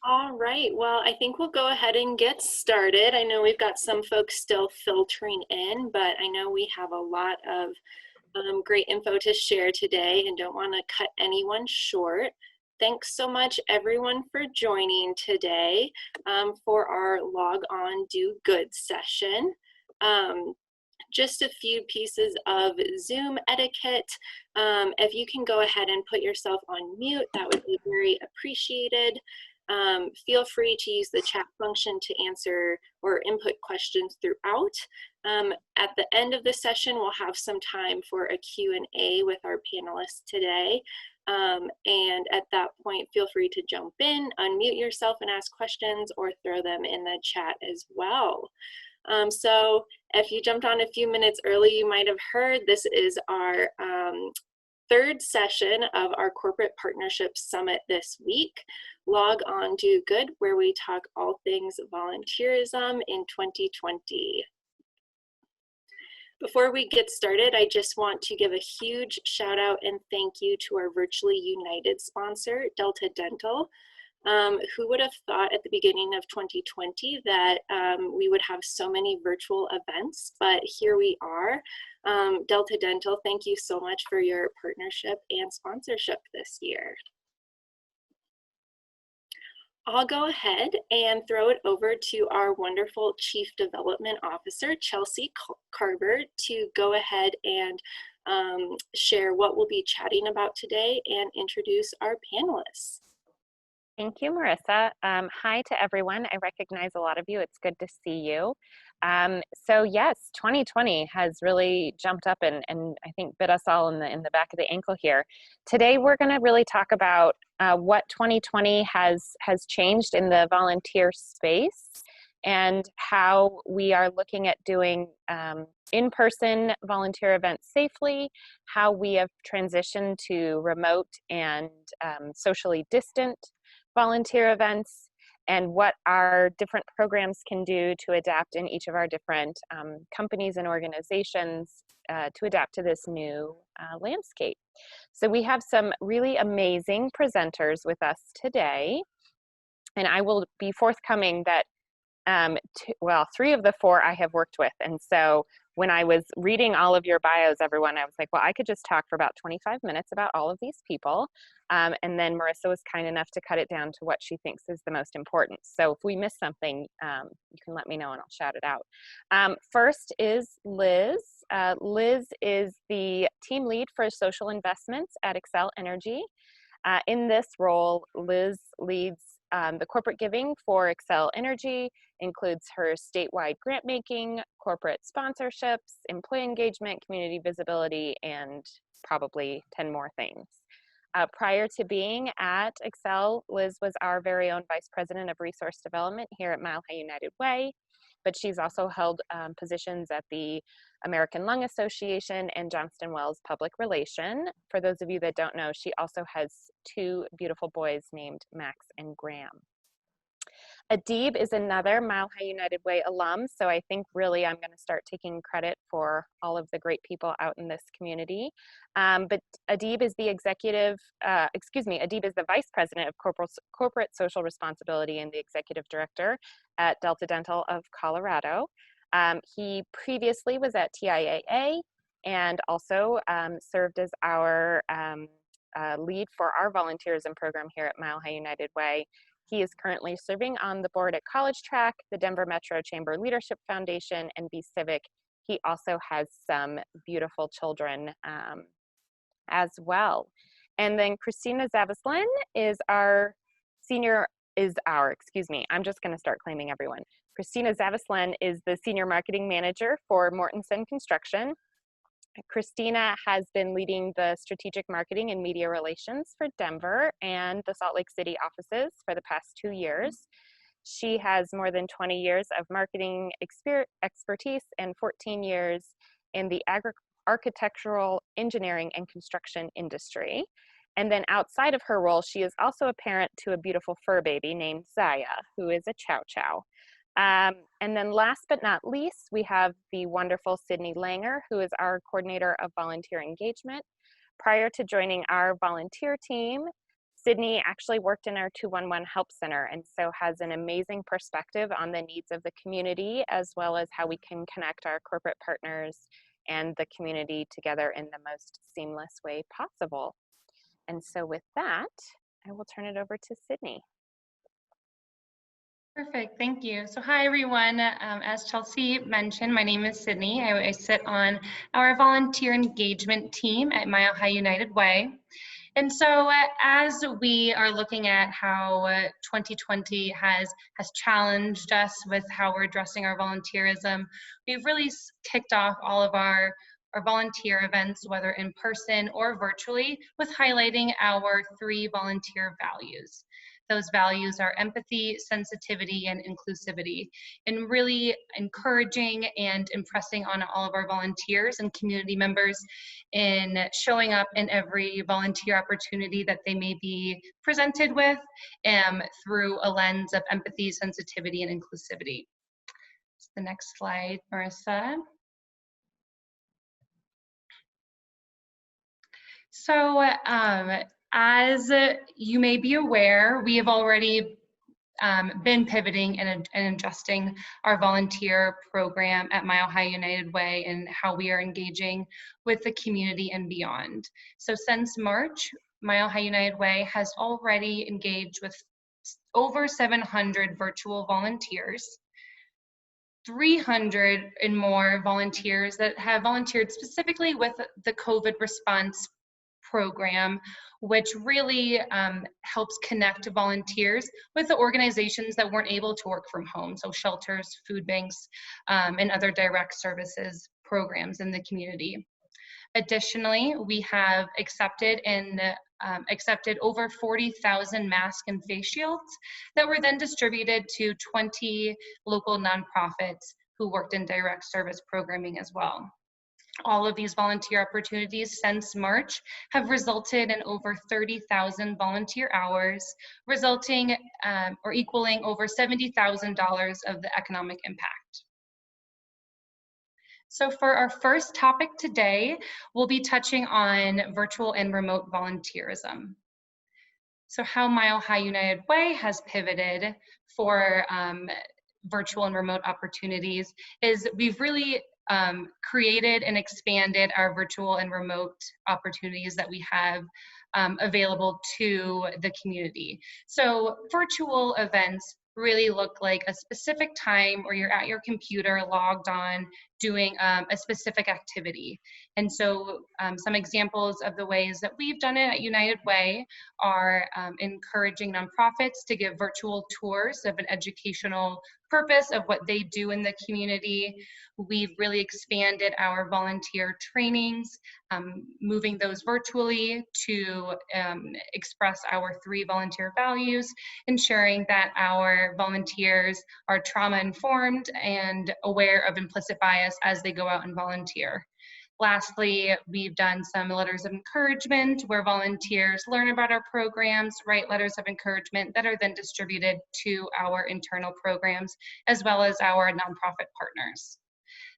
All right, well, I think we'll go ahead and get started. I know we've got some folks still filtering in, but I know we have a lot of great info to share today and don't want to cut anyone short. Thanks so much, everyone, for joining today for our Log On Do Good session. Just a few pieces of Zoom etiquette. If you can go ahead and put yourself on mute, that would be very appreciated. Feel free to use the chat function to answer or input questions throughout. At the end of the session, we'll have some time for a Q&A with our panelists today. And at that point, feel free to jump in, unmute yourself and ask questions, or throw them in the chat as well. So if you jumped on a few minutes early, you might have heard this is our third session of our Corporate Partnership Summit this week, Log On Do Good, where we talk all things volunteerism in 2020. Before we get started, I just want to give a huge shout out and thank you to our Virtually United sponsor, Delta Dental. Who would have thought at the beginning of 2020 that we would have so many virtual events, but here we are. Delta Dental, thank you so much for your partnership and sponsorship this year. I'll go ahead and throw it over to our wonderful Chief Development Officer, Chelsea Carver, to go ahead and share what we'll be chatting about today and introduce our panelists. Thank you, Marissa. Hi to everyone. I recognize a lot of you. It's good to see you. So yes, 2020 has really jumped up and I think bit us all in the back of the ankle here. Today, we're going to really talk about what 2020 has changed in the volunteer space and how we are looking at doing in-person volunteer events safely, how we have transitioned to remote and socially distant volunteer events, and what our different programs can do to adapt in each of our different companies and organizations to adapt to this new landscape. So we have some really amazing presenters with us today, and I will be forthcoming that well, 3 of the 4 I have worked with. And so when I was reading all of your bios, everyone, I was like, well, I could just talk for about 25 minutes about all of these people. And then Marissa was kind enough to cut it down to what she thinks is the most important. So if we miss something, you can let me know and I'll shout it out. First is Liz. Liz is the team lead for social investments at Xcel Energy. In this role, Liz leads the corporate giving for Xcel Energy, includes her statewide grant making, corporate sponsorships, employee engagement, community visibility, and probably 10 more things. Prior to being at Xcel, Liz was our very own Vice President of Resource Development here at Mile High United Way, but she's also held positions at the American Lung Association and Johnston Wells Public Relation. For those of you that don't know, she also has 2 beautiful boys named Max and Graham. Adeeb is another Mile High United Way alum, so I think really I'm going to start taking credit for all of the great people out in this community. But Adeeb is the Adeeb is the Vice President of Corporate Social Responsibility and the Executive Director at Delta Dental of Colorado. He previously was at TIAA and also served as our lead for our volunteerism program here at Mile High United Way. He is currently serving on the board at College Track, the Denver Metro Chamber Leadership Foundation, and Be Civic. He also has some beautiful children as well. And then Christina Zavislan is I'm just going to start claiming everyone. Christina Zavislan is the Senior Marketing Manager for Mortenson Construction. Christina has been leading the strategic marketing and media relations for Denver and the Salt Lake City offices for the past 2 years. She has more than 20 years of marketing expertise and 14 years in the architectural, engineering, and construction industry. And then outside of her role, she is also a parent to a beautiful fur baby named Zaya, who is a chow chow. And then last but not least, we have the wonderful Sydney Langer, who is our coordinator of volunteer engagement. Prior to joining our volunteer team, Sydney actually worked in our 211 Help Center, and so has an amazing perspective on the needs of the community, as well as how we can connect our corporate partners and the community together in the most seamless way possible. And so with that, I will turn it over to Sydney. Perfect, thank you. So hi everyone, as Chelsea mentioned, my name is Sydney. I sit on our volunteer engagement team at Mile High United Way. And so as we are looking at how 2020 has challenged us with how we're addressing our volunteerism, we've really kicked off all of our volunteer events, whether in person or virtually, with highlighting our 3 volunteer values. Those values are empathy, sensitivity, and inclusivity, and really encouraging and impressing on all of our volunteers and community members in showing up in every volunteer opportunity that they may be presented with through a lens of empathy, sensitivity, and inclusivity. So the next slide, Marissa. So as you may be aware, we have already been pivoting and adjusting our volunteer program at Mile High United Way and how we are engaging with the community and beyond. So since March, Mile High United Way has already engaged with over 700 virtual volunteers, 300 and more volunteers that have volunteered specifically with the COVID response program, which really helps connect volunteers with the organizations that weren't able to work from home, so shelters, food banks, and other direct services programs in the community. Additionally, we have accepted over 40,000 masks and face shields that were then distributed to 20 local nonprofits who worked in direct service programming as well. All of these volunteer opportunities since March have resulted in over 30,000 volunteer hours, resulting or equaling over $70,000 of the economic impact. So for our first topic today, we'll be touching on virtual and remote volunteerism. So how Mile High United Way has pivoted for virtual and remote opportunities is we've really created and expanded our virtual and remote opportunities that we have available to the community. So virtual events really look like a specific time where you're at your computer logged on doing a specific activity. And so some examples of the ways that we've done it at United Way are encouraging nonprofits to give virtual tours of an educational purpose of what they do in the community. We've really expanded our volunteer trainings, moving those virtually to express our 3 volunteer values, ensuring that our volunteers are trauma informed and aware of implicit bias as they go out and volunteer. Lastly, we've done some letters of encouragement where volunteers learn about our programs, write letters of encouragement that are then distributed to our internal programs as well as our nonprofit partners.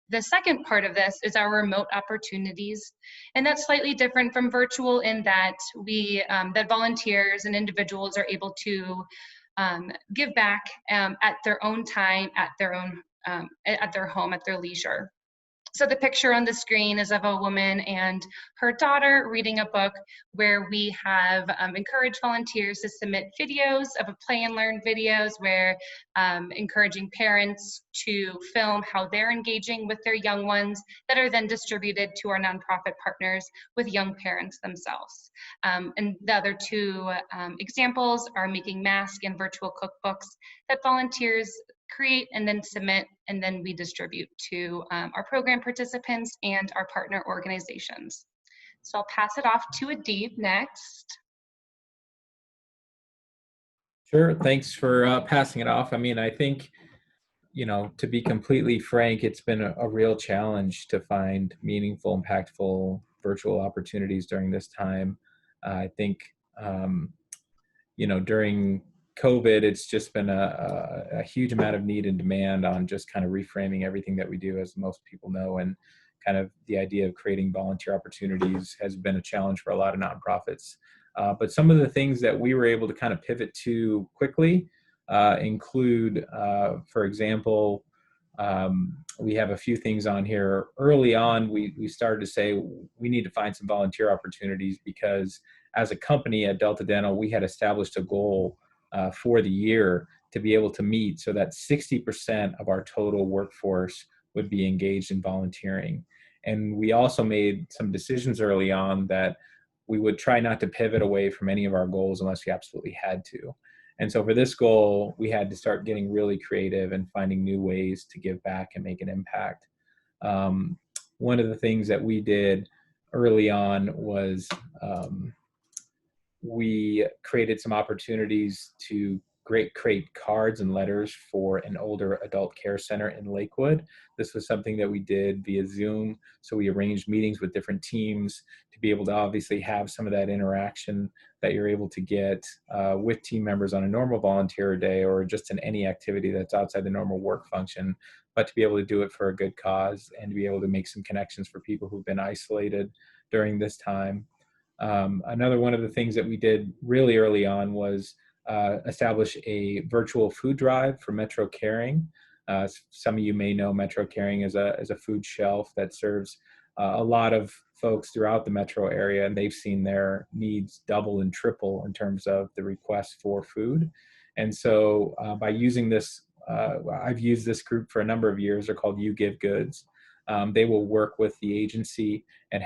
The second part of this is our remote opportunities, and that's slightly different from virtual in that that volunteers and individuals are able to give back at their own time, at their home, at their leisure. So the picture on the screen is of a woman and her daughter reading a book where we have encouraged volunteers to submit videos of a play and learn videos where encouraging parents to film how they're engaging with their young ones that are then distributed to our nonprofit partners with young parents themselves. And the other 2 examples are making mask and virtual cookbooks that volunteers create and then submit, and then we distribute to our program participants and our partner organizations. So I'll pass it off to Adeeb next. Sure, thanks for passing it off. I mean, I think, you know, to be completely frank, it's been a real challenge to find meaningful, impactful virtual opportunities during this time. I think, you know, during COVID, it's just been a huge amount of need and demand on just kind of reframing everything that we do, as most people know, and kind of the idea of creating volunteer opportunities has been a challenge for a lot of nonprofits. But some of the things that we were able to kind of pivot to quickly include, for example, we have a few things on here. Early on, we started to say we need to find some volunteer opportunities, because as a company at Delta Dental, we had established a goal for the year to be able to meet, so that 60% of our total workforce would be engaged in volunteering. And we also made some decisions early on that we would try not to pivot away from any of our goals unless we absolutely had to. And so for this goal, we had to start getting really creative and finding new ways to give back and make an impact. One of the things that we did early on was we created some opportunities to create cards and letters for an older adult care center in Lakewood. This was something that we did via Zoom. So we arranged meetings with different teams to be able to obviously have some of that interaction that you're able to get with team members on a normal volunteer day, or just in any activity that's outside the normal work function, but to be able to do it for a good cause and to be able to make some connections for people who've been isolated during this time. Another one of the things that we did really early on was establish a virtual food drive for Metro Caring. Some of you may know Metro Caring is a food shelf that serves a lot of folks throughout the metro area, and they've seen their needs double and triple in terms of the request for food. And so by using this, I've used this group for a number of years. They're called You Give Goods. They will work with the agency and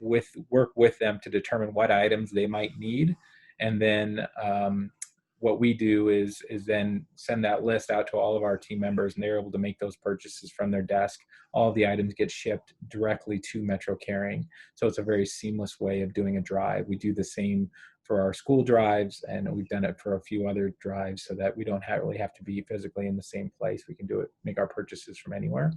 work with them to determine what items they might need. And then what we do is then send that list out to all of our team members, and they're able to make those purchases from their desk. All of the items get shipped directly to Metro Caring. So it's a very seamless way of doing a drive. We do the same for our school drives, and we've done it for a few other drives so that we don't really have to be physically in the same place. We can do it, make our purchases from anywhere.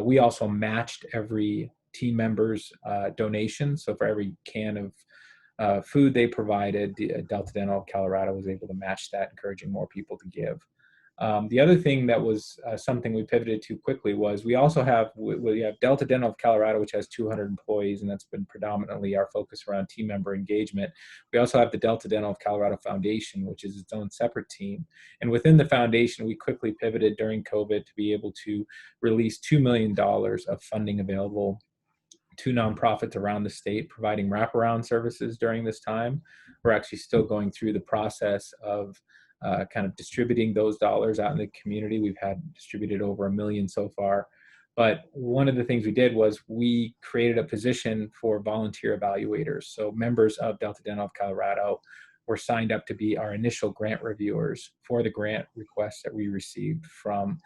We also matched every team member's donation. So for every can of food they provided, Delta Dental of Colorado was able to match that, encouraging more people to give. The other thing that was something we pivoted to quickly was we have Delta Dental of Colorado, which has 200 employees, and that's been predominantly our focus around team member engagement. We also have the Delta Dental of Colorado Foundation, which is its own separate team. And within the foundation, we quickly pivoted during COVID to be able to release $2 million of funding available to nonprofits around the state, providing wraparound services during this time. We're actually still going through the process of kind of distributing those dollars out in the community. We've had distributed over $1 million so far. But one of the things we did was we created a position for volunteer evaluators. So members of Delta Dental of Colorado were signed up to be our initial grant reviewers for the grant requests that we received from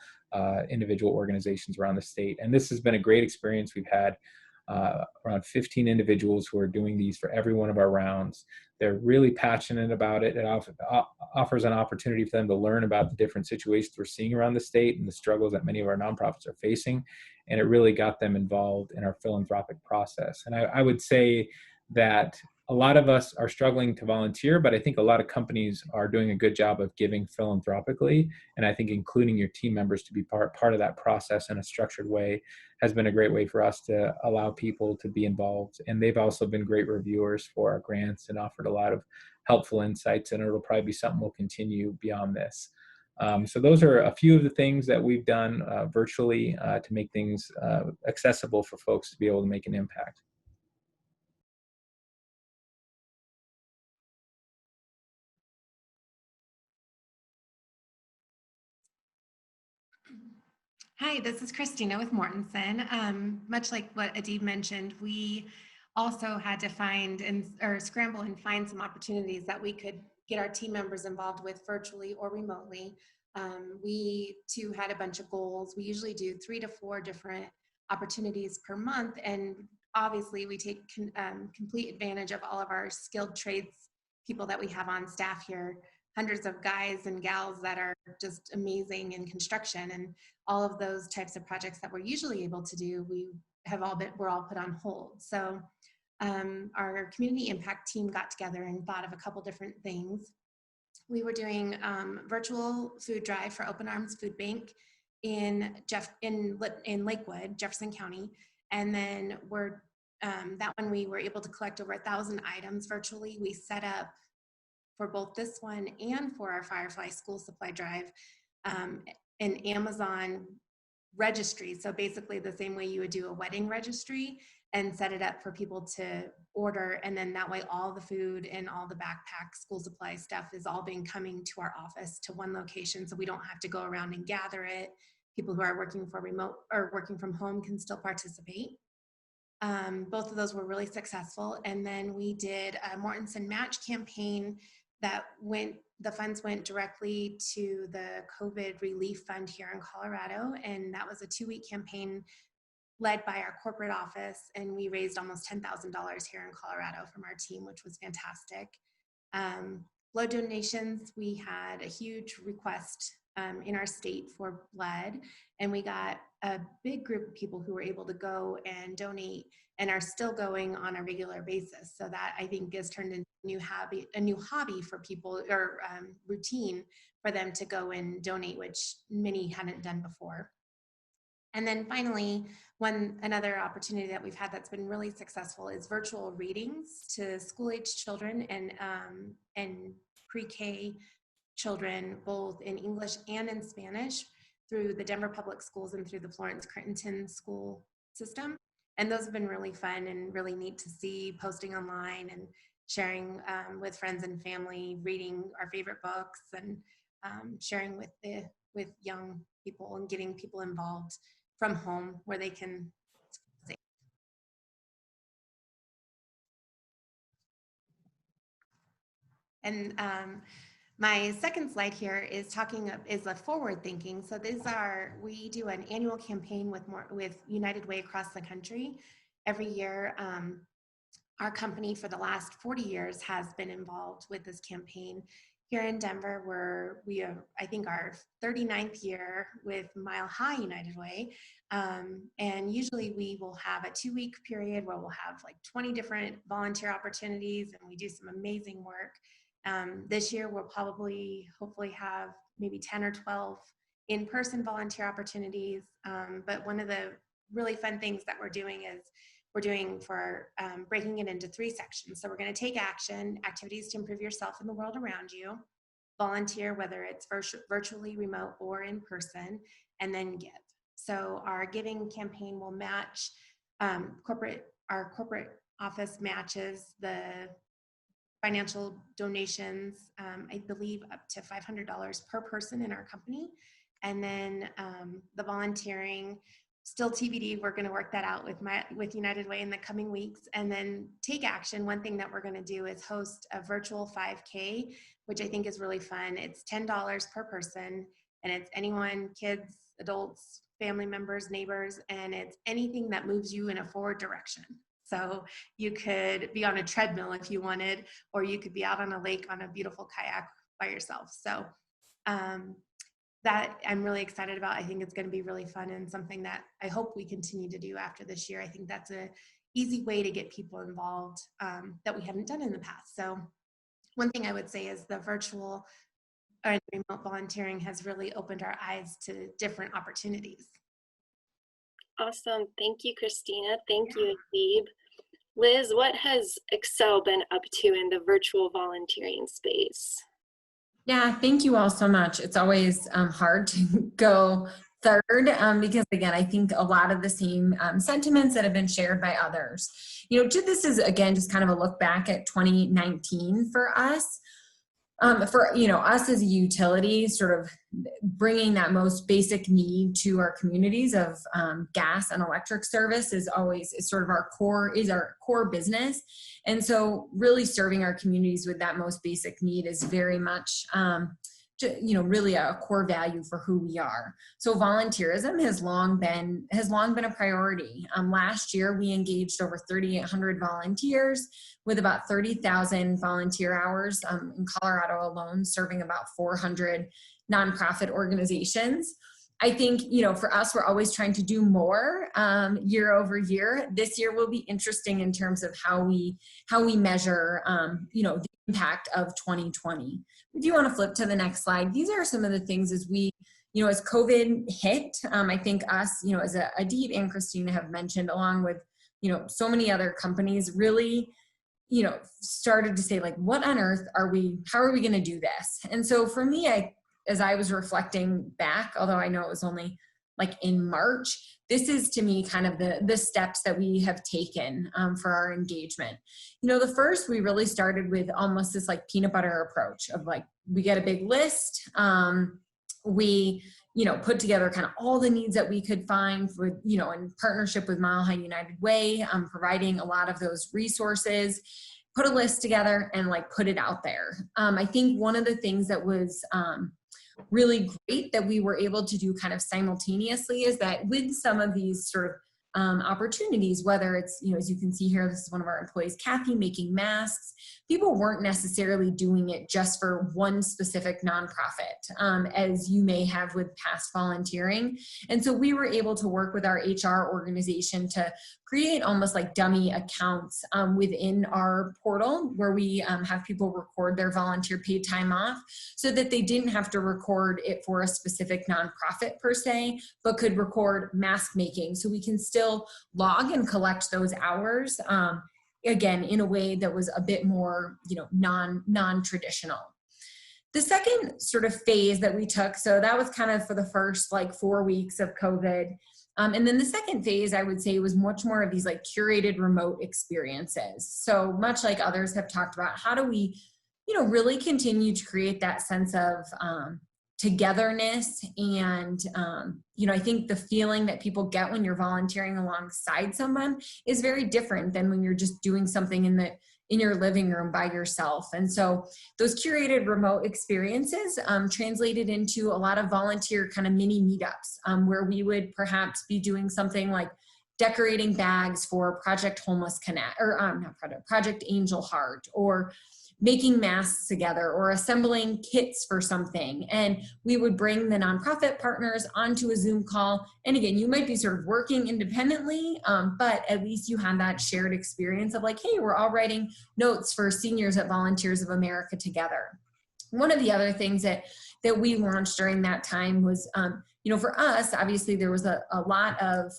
individual organizations around the state. And this has been a great experience. We've had around 15 individuals who are doing these for every one of our rounds. They're really passionate about it. It offers an opportunity for them to learn about the different situations we're seeing around the state and the struggles that many of our nonprofits are facing. And it really got them involved in our philanthropic process. And I would say that a lot of us are struggling to volunteer, but I think a lot of companies are doing a good job of giving philanthropically. And I think including your team members to be part of that process in a structured way has been a great way for us to allow people to be involved. And they've also been great reviewers for our grants and offered a lot of helpful insights, and it'll probably be something we'll continue beyond this. So those are a few of the things that we've done virtually to make things accessible for folks to be able to make an impact. Hi, this is Christina with Mortenson. Much like what Adeeb mentioned, we also had to scramble and find some opportunities that we could get our team members involved with virtually or remotely. We too had a bunch of goals. We usually do 3 to 4 different opportunities per month, and obviously we take complete advantage of all of our skilled trades people that we have on staff here. Hundreds of guys and gals that are just amazing in construction, and all of those types of projects that we're usually able to do, we're all put on hold. So our community impact team got together and thought of a couple different things. We were doing virtual food drive for Open Arms Food Bank in Lakewood, Jefferson County, and then we're that one we were able to collect over 1,000 items virtually. We set up for both this one and for our Firefly School Supply Drive an Amazon registry. So basically the same way you would do a wedding registry, and set it up for people to order. And then that way all the food and all the backpack school supply stuff is all being coming to our office to one location. So we don't have to go around and gather it. People who are working for remote or working from home can still participate. Both of those were really successful. And then we did a Mortenson match campaign that the funds went directly to the COVID relief fund here in Colorado. And that was a 2-week campaign led by our corporate office, and we raised almost $10,000 here in Colorado from our team, which was fantastic. Blood donations, we had a huge request in our state for blood, and we got a big group of people who were able to go and donate and are still going on a regular basis. So that, I think, has turned into a new hobby for people, or routine for them to go and donate, which many hadn't done before. And then finally, another opportunity that we've had that's been really successful is virtual readings to school-age children and pre-K children, both in English and in Spanish, through the Denver Public Schools and through the Florence Crittenton school system. And those have been really fun and really neat to see, posting online and sharing with friends and family, reading our favorite books, and sharing with young people and getting people involved from home where they can stay. And my second slide here is a forward thinking. So we do an annual campaign with United Way across the country. Every year, our company for the last 40 years has been involved with this campaign. Here in Denver, we are, I think, our 39th year with Mile High United Way. And usually we will have a 2-week period where we'll have like 20 different volunteer opportunities, and we do some amazing work. This year we'll hopefully have maybe 10 or 12 in-person volunteer opportunities. But one of the really fun things that we're doing is breaking it into 3 sections. So we're going to take action, activities to improve yourself and the world around you, volunteer, whether it's virtually, remote, or in person, and then give. So our giving campaign will match our corporate office matches the financial donations, I believe up to $500 per person in our company. And then the volunteering, still TBD, we're going to work that out with United Way in the coming weeks. And then take action. One thing that we're going to do is host a virtual 5K, which I think is really fun. It's $10 per person, and it's anyone, kids, adults, family members, neighbors, and it's anything that moves you in a forward direction. So you could be on a treadmill if you wanted, or you could be out on a lake on a beautiful kayak by yourself. So that I'm really excited about. I think it's going to be really fun and something that I hope we continue to do after this year. I think that's an easy way to get people involved that we haven't done in the past. So one thing I would say is the virtual or remote volunteering has really opened our eyes to different opportunities. Awesome. Thank you, Christina. Thank you, Adeeb. Liz, what has Xcel been up to in the virtual volunteering space? Yeah, thank you all so much. It's always hard to go third because, again, I think a lot of the same sentiments that have been shared by others. You know, this is, again, just kind of a look back at 2019 for us. For, you know, us as a utility, sort of bringing that most basic need to our communities of gas and electric service is sort of our core business. And so really serving our communities with that most basic need is very much, you know, really a core value for who we are. So volunteerism has long been a priority. Last year, we engaged over 3,800 volunteers with about 30,000 volunteer hours in Colorado alone, serving about 400 nonprofit organizations. I think, you know, for us, we're always trying to do more year over year. This year will be interesting in terms of how we measure, you know, the impact of 2020. If you want to flip to the next slide, these are some of the things as we, you know, as COVID hit, I think us, you know, as Adeeb and Christina have mentioned, along with you know, so many other companies really, you know, started to say like, what on earth are we, how are we going to do this? And so for me, as I was reflecting back, although I know it was only like in March, this is to me kind of the steps that we have taken for our engagement. You know, the first, we really started with almost this like peanut butter approach of like, we get a big list. We, you know, put together kind of all the needs that we could find with, you know, in partnership with Mile High United Way, providing a lot of those resources, put a list together and like put it out there. I think one of the things that was really great that we were able to do kind of simultaneously is that with some of these sort of opportunities, whether it's, you know, as you can see here, this is one of our employees, Kathy, making masks. People weren't necessarily doing it just for one specific nonprofit, as you may have with past volunteering. And so we were able to work with our HR organization to create almost like dummy accounts within our portal where we have people record their volunteer paid time off so that they didn't have to record it for a specific nonprofit per se, but could record mask making. So we can still log and collect those hours, again, in a way that was a bit more, you know, non-traditional. The second sort of phase that we took, so that was kind of for the first like 4 weeks of COVID. And then the second phase, I would say, was much more of these like curated remote experiences. So much like others have talked about, how do we, you know, really continue to create that sense of togetherness and, you know, I think the feeling that people get when you're volunteering alongside someone is very different than when you're just doing something in your living room by yourself. And so those curated remote experiences translated into a lot of volunteer kind of mini meetups where we would perhaps be doing something like decorating bags for Project Homeless Connect, or Project Angel Heart, or making masks together or assembling kits for something. And we would bring the nonprofit partners onto a Zoom call. And again, you might be sort of working independently, but at least you had that shared experience of like, hey, we're all writing notes for seniors at Volunteers of America together. One of the other things that we launched during that time was, you know, for us, obviously there was a lot of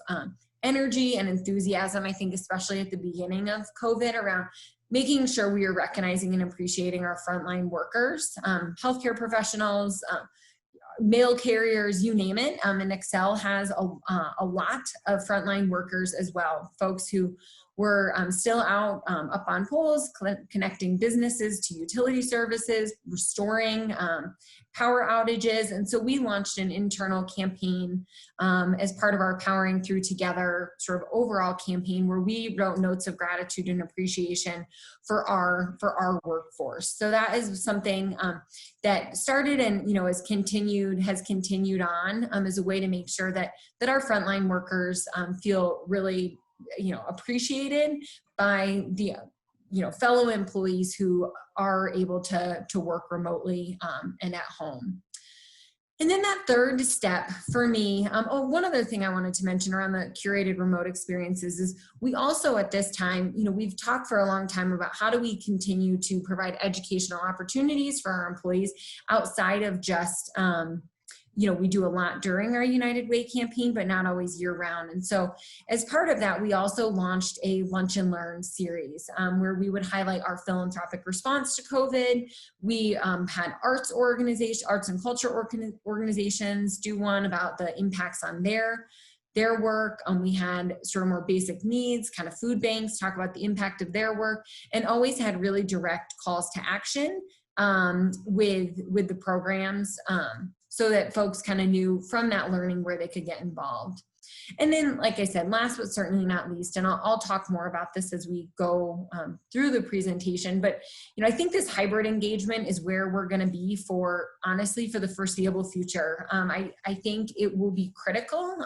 energy and enthusiasm, I think, especially at the beginning of COVID, around making sure we are recognizing and appreciating our frontline workers, healthcare professionals, mail carriers, you name it. And Xcel has a lot of frontline workers as well, folks who were still out up on poles, connecting businesses to utility services, restoring power outages. And so we launched an internal campaign as part of our Powering Through Together sort of overall campaign, where we wrote notes of gratitude and appreciation for our workforce. So that is something that started and, you know, has continued on as a way to make sure that our frontline workers feel really, you know, appreciated by the, you know, fellow employees who are able to work remotely and at home. And then that third step for me, one other thing I wanted to mention around the curated remote experiences is we also at this time, you know, we've talked for a long time about how do we continue to provide educational opportunities for our employees outside of just, you know, we do a lot during our United Way campaign, but not always year round. And so as part of that, we also launched a Lunch and Learn series where we would highlight our philanthropic response to COVID. We had arts and culture organizations do one about the impacts on their work. We had sort of more basic needs, kind of food banks, talk about the impact of their work, and always had really direct calls to action with the programs. So that folks kind of knew from that learning where they could get involved. And then, like I said, last but certainly not least, and I'll talk more about this as we go through the presentation, but you know, I think this hybrid engagement is where we're going to be honestly, for the foreseeable future. I think it will be critical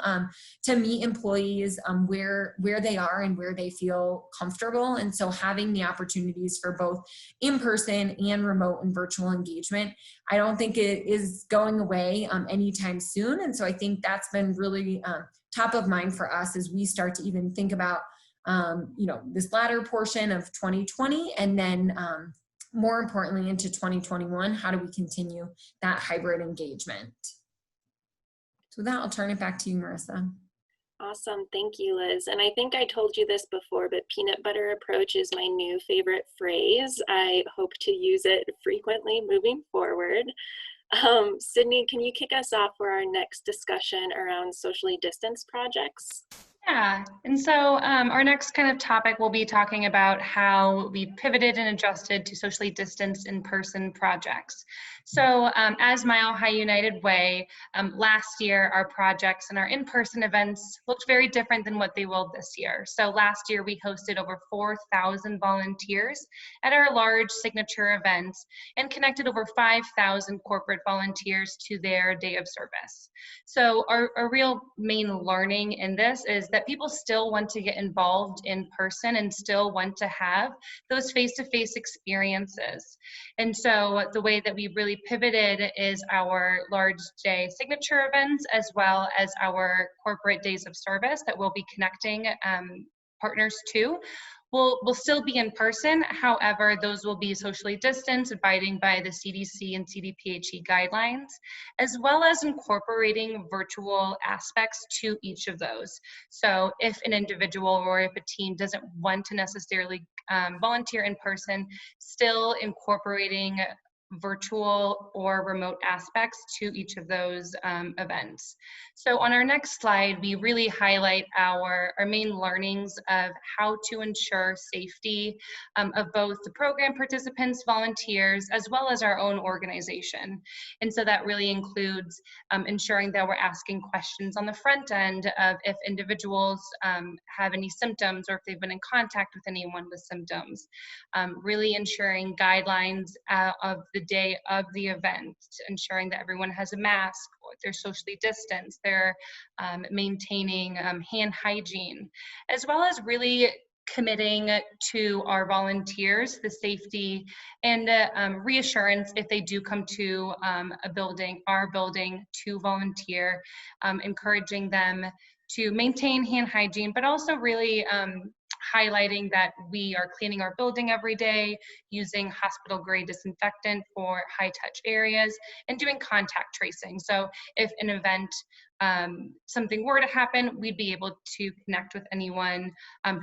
to meet employees where they are and where they feel comfortable. And so having the opportunities for both in-person and remote and virtual engagement, I don't think it is going away anytime soon. And so I think that's been really top of mind for us as we start to even think about, you know, this latter portion of 2020, and then more importantly into 2021, how do we continue that hybrid engagement? So with that, I'll turn it back to you, Marissa. Awesome. Thank you, Liz. And I think I told you this before, but peanut butter approach is my new favorite phrase. I hope to use it frequently moving forward. Sydney, can you kick us off for our next discussion around socially distanced projects? Yeah, and so our next kind of topic will be talking about how we pivoted and adjusted to socially distanced in-person projects. So as Mile High United Way, last year our projects and our in-person events looked very different than what they will this year. So last year we hosted over 4,000 volunteers at our large signature events and connected over 5,000 corporate volunteers to their day of service. So our real main learning in this is that people still want to get involved in person and still want to have those face-to-face experiences. And so the way that we really pivoted is our large day signature events, as well as our corporate days of service that we'll be connecting partners to. We'll still be in person. However, those will be socially distanced, abiding by the CDC and CDPHE guidelines, as well as incorporating virtual aspects to each of those. So if an individual or if a team doesn't want to necessarily volunteer in person, still incorporating virtual or remote aspects to each of those events. So on our next slide, we really highlight our main learnings of how to ensure safety of both the program participants, volunteers, as well as our own organization. And so that really includes ensuring that we're asking questions on the front end of if individuals have any symptoms or if they've been in contact with anyone with symptoms. Really ensuring guidelines of the day of the event, ensuring that everyone has a mask, or they're socially distanced, they're maintaining hand hygiene, as well as really committing to our volunteers the safety and reassurance if they do come to our building to volunteer, encouraging them to maintain hand hygiene, but also really highlighting that we are cleaning our building every day, using hospital grade disinfectant for high touch areas, and doing contact tracing. So if an event, something were to happen, we'd be able to connect with anyone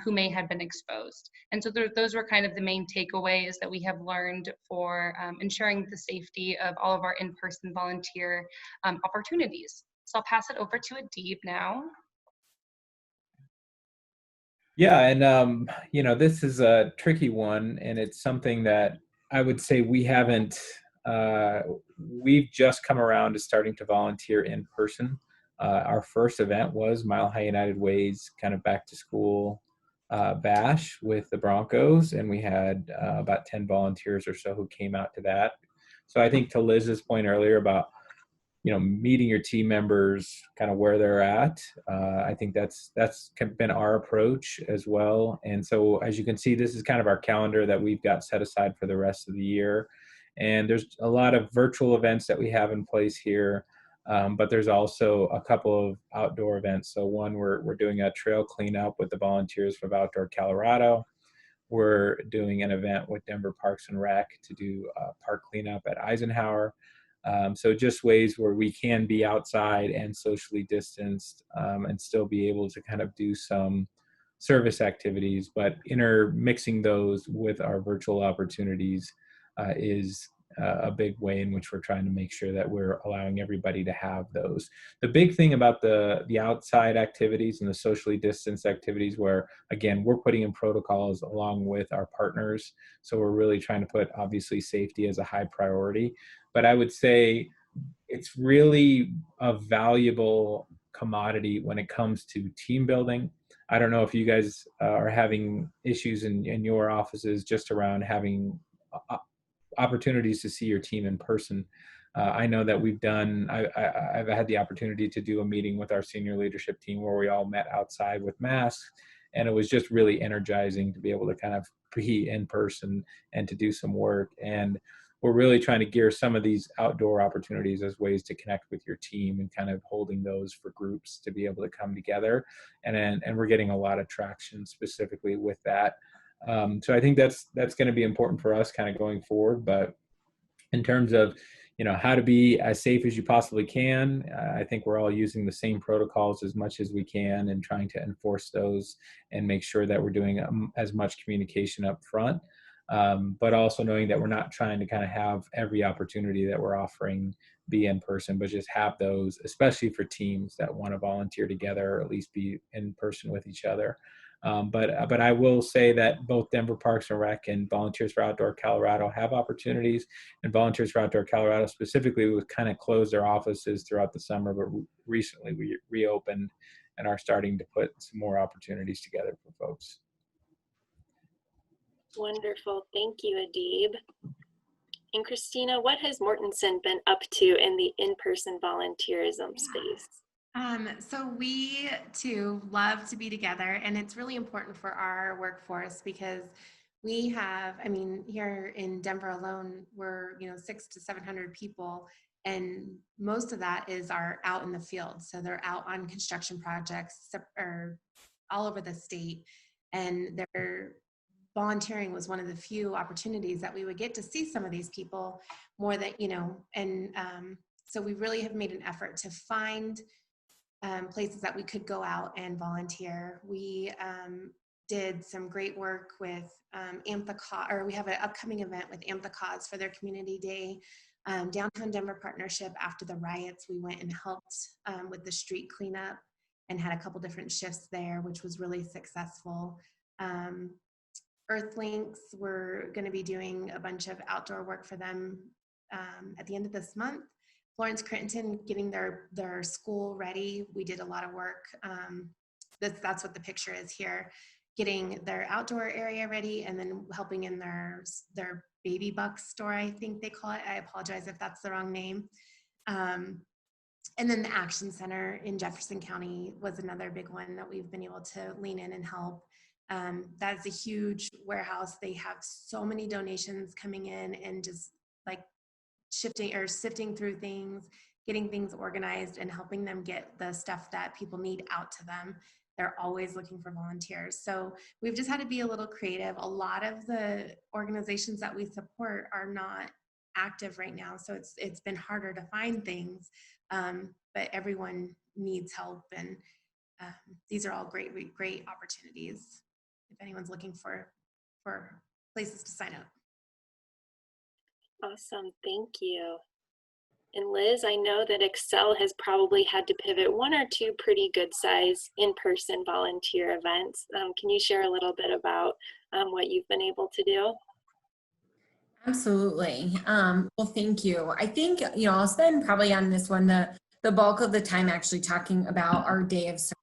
who may have been exposed. And so those were kind of the main takeaways that we have learned for ensuring the safety of all of our in-person volunteer opportunities. So I'll pass it over to Adeeb now. Yeah, and you know, this is a tricky one, and it's something that I would say we haven't, we've just come around to starting to volunteer in person. Our first event was Mile High United Way's kind of back to school bash with the Broncos, and we had about 10 volunteers or so who came out to that. So I think to Liz's point earlier about, you know, meeting your team members kind of where they're at. I think that's been our approach as well. And so as you can see, this is kind of our calendar that we've got set aside for the rest of the year. And there's a lot of virtual events that we have in place here, but there's also a couple of outdoor events. So one, we're doing a trail cleanup with the volunteers from Outdoor Colorado. We're doing an event with Denver Parks and Rec to do park cleanup at Eisenhower. So just ways where we can be outside and socially distanced and still be able to kind of do some service activities, but intermixing those with our virtual opportunities is a big way in which we're trying to make sure that we're allowing everybody to have those. The big thing about the outside activities and the socially distanced activities, where again, we're putting in protocols along with our partners. So we're really trying to put obviously safety as a high priority. But I would say it's really a valuable commodity when it comes to team building. I don't know if you guys are having issues in your offices just around having opportunities to see your team in person. I know that we've done, I've had the opportunity to do a meeting with our senior leadership team where we all met outside with masks, and it was just really energizing to be able to kind of be in person and to do some work. And we're really trying to gear some of these outdoor opportunities as ways to connect with your team and kind of holding those for groups to be able to come together. And we're getting a lot of traction specifically with that. So I think that's going to be important for us kind of going forward. But in terms of, how to be as safe as you possibly can. I think we're all using the same protocols as much as we can and trying to enforce those and make sure that we're doing as much communication up front. But also knowing that we're not trying to kind of have every opportunity that we're offering be in person, but just have those, especially for teams that want to volunteer together or at least be in person with each other. But I will say that both Denver Parks and Rec and Volunteers for Outdoor Colorado have opportunities, and Volunteers for Outdoor Colorado specifically was kind of closed their offices throughout the summer, but recently we reopened and are starting to put some more opportunities together for folks. Wonderful. Thank you, Adeeb. And Christina, what has Mortenson been up to in the in-person volunteerism space? So we too love to be together, and it's really important for our workforce because we have, I mean, here in Denver alone, we're 600 to 700 people, and most of that are out in the field. So they're out on construction projects or all over the state, and they're volunteering was one of the few opportunities that we would get to see some of these people more than, and so we really have made an effort to find places that we could go out and volunteer. We did some great work with Amp the Cause, or we have an upcoming event with Amp the Cause for their Community Day. Downtown Denver Partnership, after the riots, we went and helped with the street cleanup and had a couple different shifts there, which was really successful. Earthlinks, we're going to be doing a bunch of outdoor work for them at the end of this month. Florence Crittenton getting their school ready. We did a lot of work. That's what the picture is here, getting their outdoor area ready and then helping in their baby buck store, I think they call it. I apologize if that's the wrong name. And then the Action Center in Jefferson County was another big one that we've been able to lean in and help. That's a huge warehouse. They have so many donations coming in and just like sifting through things, getting things organized and helping them get the stuff that people need out to them. They're always looking for volunteers. So we've just had to be a little creative. A lot of the organizations that we support are not active right now. So it's been harder to find things, but everyone needs help. And these are all great opportunities if anyone's looking for places to sign up. Awesome, thank you. And Liz, I know that Xcel has probably had to pivot one or two pretty good size in-person volunteer events. Can you share a little bit about what you've been able to do? Absolutely. Well, thank you. I think, I'll spend probably on this one the bulk of the time actually talking about our day of service.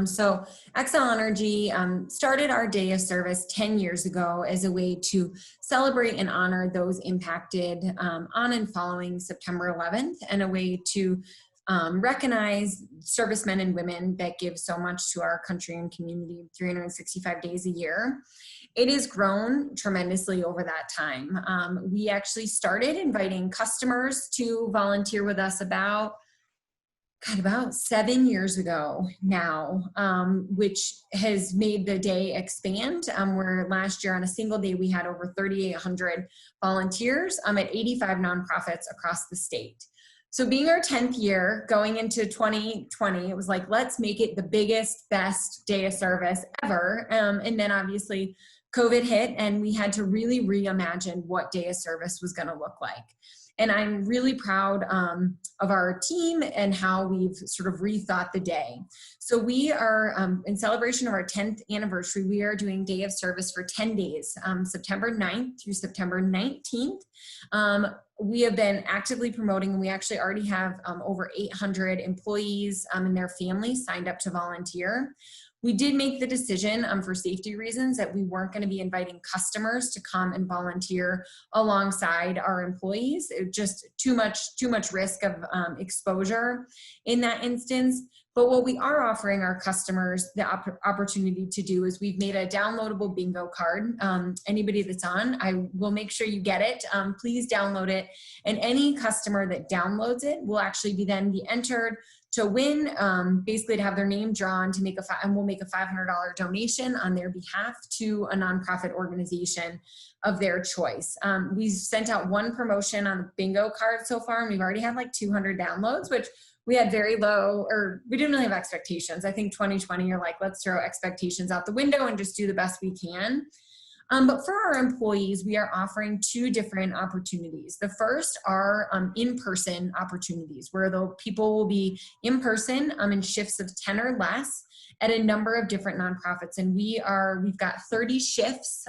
So Xcel Energy started our day of service 10 years ago as a way to celebrate and honor those impacted on and following September 11th, and a way to recognize servicemen and women that give so much to our country and community 365 days a year. It has grown tremendously over that time. We actually started inviting customers to volunteer with us about 7 years ago now, which has made the day expand. Where last year on a single day, we had over 3,800 volunteers at 85 nonprofits across the state. So being our 10th year, going into 2020, it was like, let's make it the biggest, best day of service ever. And then obviously COVID hit and we had to really reimagine what day of service was gonna look like. And I'm really proud of our team and how we've sort of rethought the day. So we are, in celebration of our 10th anniversary, we are doing day of service for 10 days, September 9th through September 19th. We have been actively promoting, and we actually already have over 800 employees and their families signed up to volunteer. We did make the decision for safety reasons that we weren't going to be inviting customers to come and volunteer alongside our employees. It just too much risk of exposure in that instance. But what we are offering our customers the opportunity to do is we've made a downloadable bingo card. Anybody that's on, I will make sure you get it. Please download it. And any customer that downloads it will actually be entered to win, basically to have their name drawn to and we'll make a $500 donation on their behalf to a nonprofit organization of their choice. We sent out one promotion on the bingo card so far, and we've already had like 200 downloads, which we had very low, or we didn't really have expectations. I think 2020, you're like, let's throw expectations out the window and just do the best we can. But for our employees, we are offering 2 different opportunities. The first are in-person opportunities, where the people will be in person in shifts of 10 or less at a number of different nonprofits. And we've got 30 shifts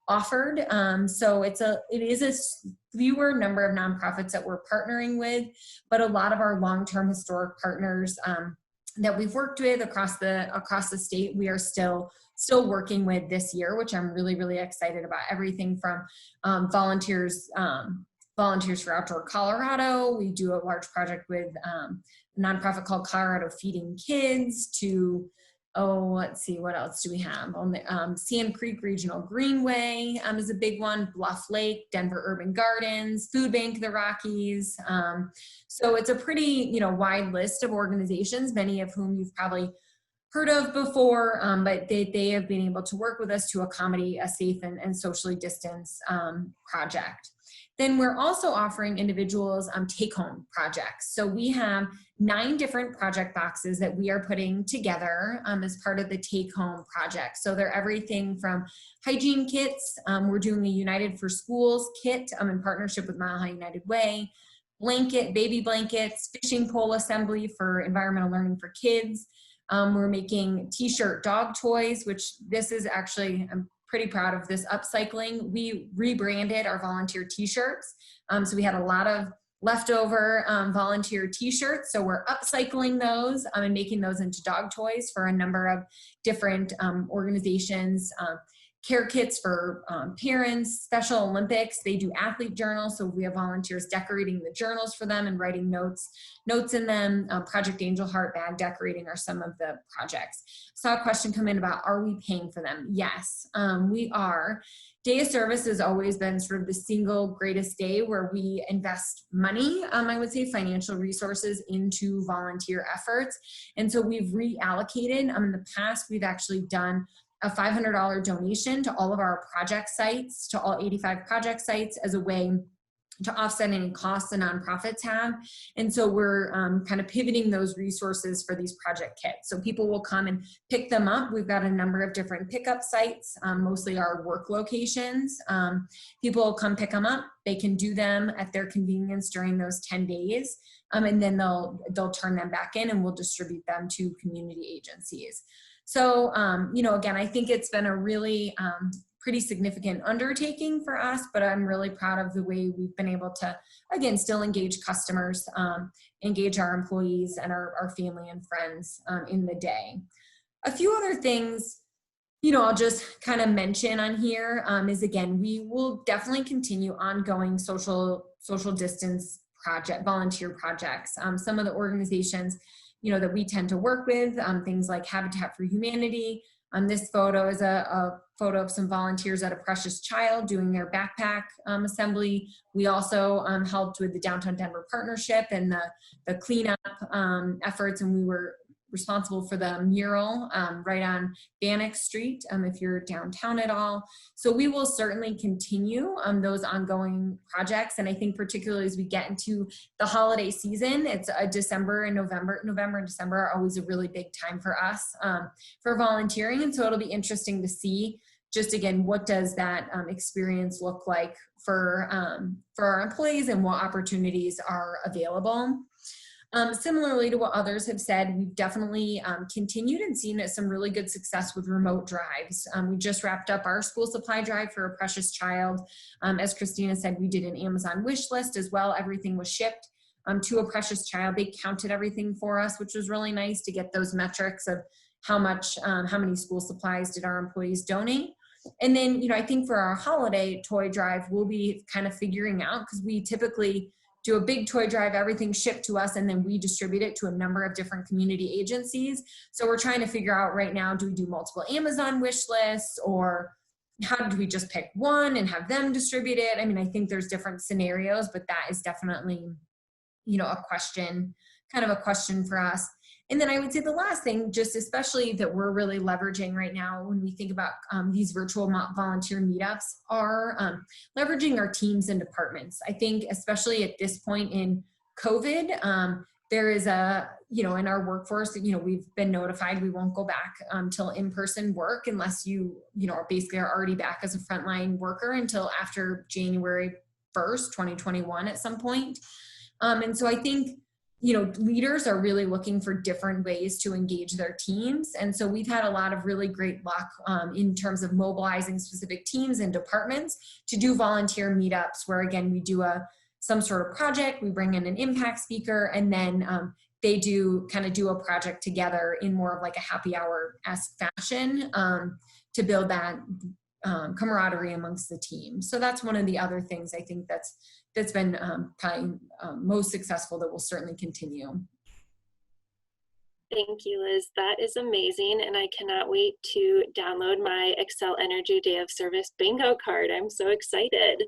offered. So it is a fewer number of nonprofits that we're partnering with, but a lot of our long-term historic partners that we've worked with across the state, we are still working with this year, which I'm really, really excited about. Everything from volunteers for Outdoor Colorado. We do a large project with a nonprofit called Colorado Feeding Kids to, let's see, what else do we have? On the Sand Creek Regional Greenway is a big one, Bluff Lake, Denver Urban Gardens, Food Bank of the Rockies. So it's a pretty, wide list of organizations, many of whom you've probably heard of before, but they have been able to work with us to accommodate a safe and socially distanced project. Then we're also offering individuals take-home projects. So we have 9 different project boxes that we are putting together as part of the take-home project. So they're everything from hygiene kits. We're doing a United for Schools kit in partnership with Mile High United Way, baby blankets, fishing pole assembly for environmental learning for kids. We're making t-shirt dog toys, which this is actually, I'm pretty proud of this upcycling. We rebranded our volunteer t-shirts. So we had a lot of leftover volunteer t-shirts. So we're upcycling those and making those into dog toys for a number of different organizations. Care kits for parents, Special Olympics. They do athlete journals. So we have volunteers decorating the journals for them and writing notes in them. Project Angel Heart bag decorating are some of the projects. Saw a question come in about, are we paying for them? Yes, we are. Day of service has always been sort of the single greatest day where we invest money, I would say financial resources, into volunteer efforts. And so we've reallocated. In the past, we've actually done a $500 donation to all of our project sites, to all 85 project sites, as a way to offset any costs the nonprofits have. And so we're kind of pivoting those resources for these project kits. So people will come and pick them up. We've got a number of different pickup sites, mostly our work locations. People will come pick them up. They can do them at their convenience during those 10 days. And then they'll turn them back in, and we'll distribute them to community agencies. So, again, I think it's been a really pretty significant undertaking for us, but I'm really proud of the way we've been able to, again, still engage customers, engage our employees and our family and friends in the day. A few other things, I'll just kind of mention on here is, again, we will definitely continue ongoing social distance volunteer projects. Some of the organizations that we tend to work with, things like Habitat for Humanity. This photo is a photo of some volunteers at a Precious Child doing their backpack assembly. We also helped with the Downtown Denver Partnership and the cleanup efforts, and we were responsible for the mural right on Bannock Street, if you're downtown at all. So we will certainly continue those ongoing projects. And I think particularly as we get into the holiday season, it's December and November and December are always a really big time for us for volunteering. And so it'll be interesting to see, just again, what does that experience look like for our employees and what opportunities are available. Similarly to what others have said, we've definitely continued and seen some really good success with remote drives. We just wrapped up our school supply drive for a Precious Child. As Christina said, we did an Amazon wish list as well. Everything was shipped to a Precious Child. They counted everything for us, which was really nice to get those metrics of how many school supplies did our employees donate. And then, I think for our holiday toy drive, we'll be kind of figuring out, because we typically do a big toy drive, everything shipped to us, and then we distribute it to a number of different community agencies. So we're trying to figure out right now, do we do multiple Amazon wish lists, or how do we just pick one and have them distribute it? I mean, I think there's different scenarios, but that is definitely, a question for us. And then I would say the last thing, just especially that we're really leveraging right now when we think about these virtual volunteer meetups, are leveraging our teams and departments. I think especially at this point in COVID, there is a, in our workforce, we've been notified we won't go back till in-person work unless you basically are already back as a frontline worker until after January 1st, 2021 at some point. And so I think, leaders are really looking for different ways to engage their teams. And so we've had a lot of really great luck in terms of mobilizing specific teams and departments to do volunteer meetups where, again, we do some sort of project, we bring in an impact speaker, and then they do a project together in more of like a happy hour-esque fashion to build that camaraderie amongst the team. So that's one of the other things I think that's been probably most successful that will certainly continue. Thank you, Liz. That is amazing. And I cannot wait to download my Xcel Energy Day of Service bingo card. I'm so excited.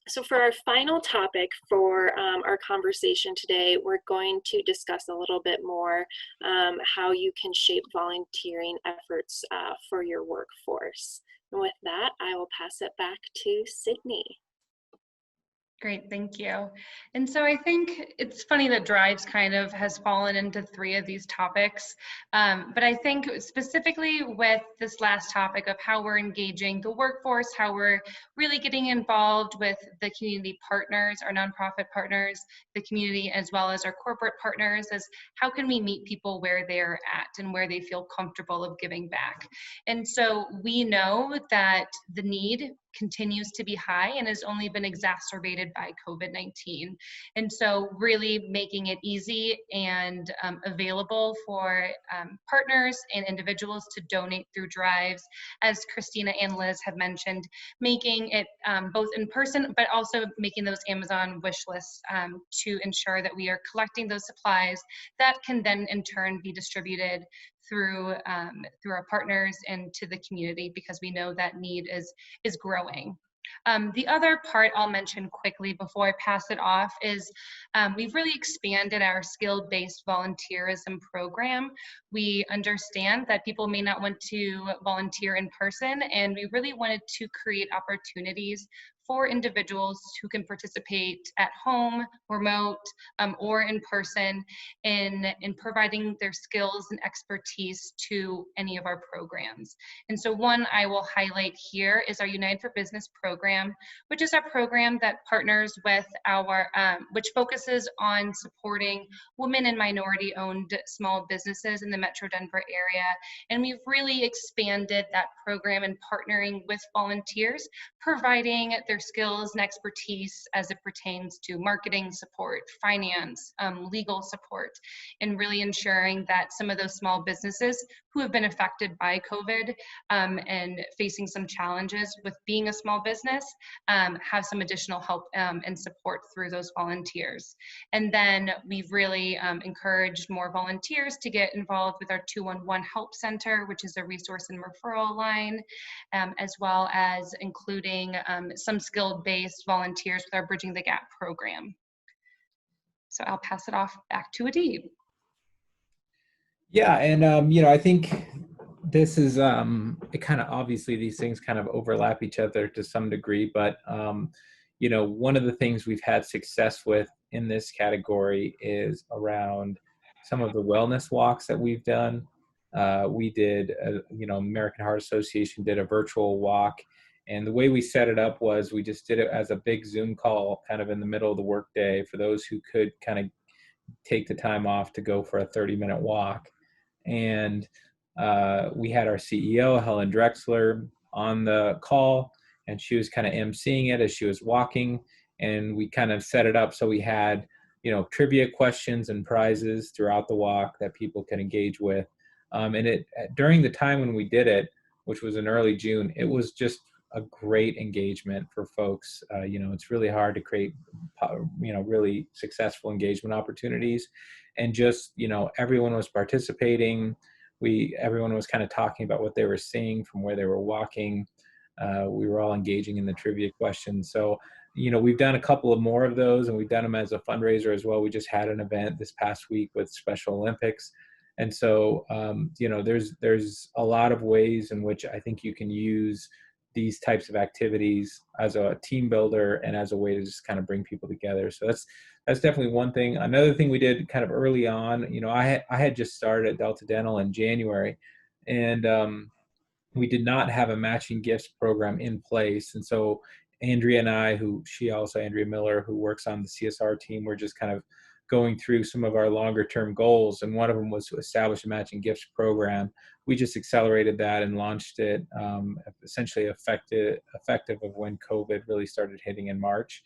So for our final topic for our conversation today, we're going to discuss a little bit more how you can shape volunteering efforts for your workforce. And with that, I will pass it back to Sydney. Great, thank you. And so I think it's funny that drives kind of has fallen into 3 of these topics, but I think specifically with this last topic of how we're engaging the workforce, how we're really getting involved with the community partners, our nonprofit partners, the community, as well as our corporate partners, is how can we meet people where they're at and where they feel comfortable of giving back. And so we know that the need continues to be high and has only been exacerbated by COVID-19. And so really making it easy and available for partners and individuals to donate through drives, as Christina and Liz have mentioned, making it both in person, but also making those Amazon wish lists to ensure that we are collecting those supplies that can then in turn be distributed through our partners and to the community, because we know that need is growing. The other part I'll mention quickly before I pass it off is we've really expanded our skill-based volunteerism program. We understand that people may not want to volunteer in person, and we really wanted to create opportunities for individuals who can participate at home, remote, or in person in providing their skills and expertise to any of our programs. And so one I will highlight here is our United for Business program, which is our program that partners with our, which focuses on supporting women and minority-owned small businesses in the Metro Denver area. And we've really expanded that program and partnering with volunteers, providing their skills and expertise as it pertains to marketing support, finance, legal support, and really ensuring that some of those small businesses who have been affected by COVID and facing some challenges with being a small business have some additional help and support through those volunteers. And then we've really encouraged more volunteers to get involved with our 211 Help Center, which is a resource and referral line, as well as including some skill-based volunteers with our Bridging the Gap program. So I'll pass it off back to Adeeb. Yeah, and I think this is it kind of, obviously these things kind of overlap each other to some degree, but one of the things we've had success with in this category is around some of the wellness walks that we've done. We did, American Heart Association did a virtual walk, and the way we set it up was we just did it as a big Zoom call kind of in the middle of the workday for those who could kind of take the time off to go for a 30-minute walk. And we had our CEO, Helen Drexler, on the call, and she was kind of emceeing it as she was walking, and we kind of set it up so we had, trivia questions and prizes throughout the walk that people can engage with. And during the time when we did it, which was in early June, it was just a great engagement for folks. It's really hard to create, really successful engagement opportunities. And just, everyone was participating. Everyone was kind of talking about what they were seeing from where they were walking. We were all engaging in the trivia questions. So, you know, we've done a couple of more of those, and we've done them as a fundraiser as well. We just had an event this past week with Special Olympics. And so, you know, there's a lot of ways in which I think you can use these types of activities as a team builder and as a way to just kind of bring people together. So that's definitely one thing. Another thing we did kind of early on, you know, I had just started at Delta Dental in January, and we did not have a matching gifts program in place. And so Andrea and I, Andrea Miller, who works on the CSR team, we're just kind of going through some of our longer term goals. And one of them was to establish a matching gifts program. We just accelerated that and launched it essentially effective of when COVID really started hitting in March.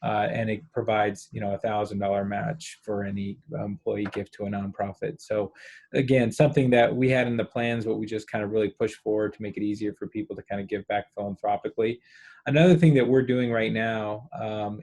And it provides, you know, $1,000 match for any employee gift to a nonprofit. So again, something that we had in the plans, but we just kind of really pushed forward to make it easier for people to kind of give back philanthropically. Another thing that we're doing right now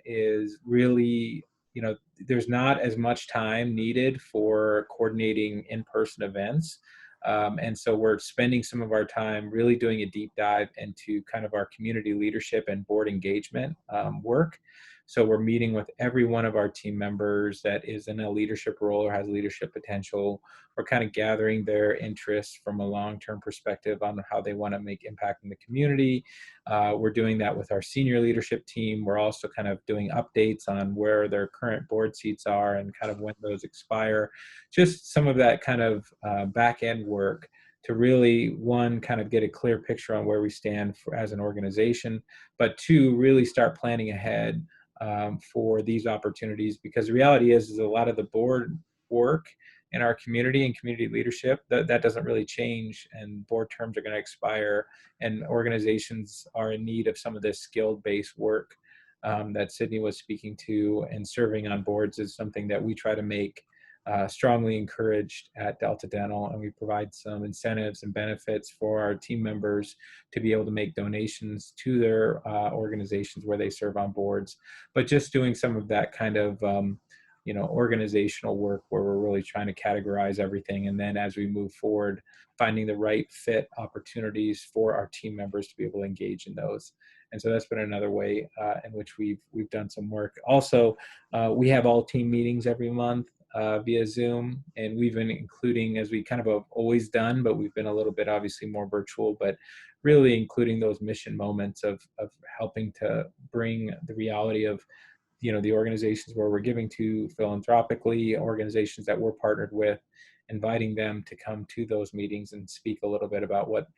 is really, you know, there's not as much time needed for coordinating in-person events. And so we're spending some of our time really doing a deep dive into kind of our community leadership and board engagement work. So we're meeting with every one of our team members that is in a leadership role or has leadership potential. We're kind of gathering their interests from a long-term perspective on how they want to make impact in the community. We're doing that with our senior leadership team. We're also kind of doing updates on where their current board seats are and kind of when those expire. Just some of that kind of back-end work to really, one, kind of get a clear picture on where we stand as an organization, but two, really start planning ahead for these opportunities, because the reality is a lot of the board work in our community and community leadership, that doesn't really change, and board terms are going to expire, and organizations are in need of some of this skilled-based work that Sydney was speaking to, and serving on boards is something that we try to make strongly encouraged at Delta Dental, and we provide some incentives and benefits for our team members to be able to make donations to their organizations where they serve on boards. But just doing some of that kind of you know, organizational work where we're really trying to categorize everything, and then as we move forward, finding the right fit opportunities for our team members to be able to engage in those. And so that's been another way in which we've done some work. Also, we have all team meetings every month via Zoom, and we've been including, as we kind of have always done, but we've been a little bit obviously more virtual, but really including those mission moments of helping to bring the reality of, you know, the organizations where we're giving to philanthropically, organizations that we're partnered with, inviting them to come to those meetings and speak a little bit about what,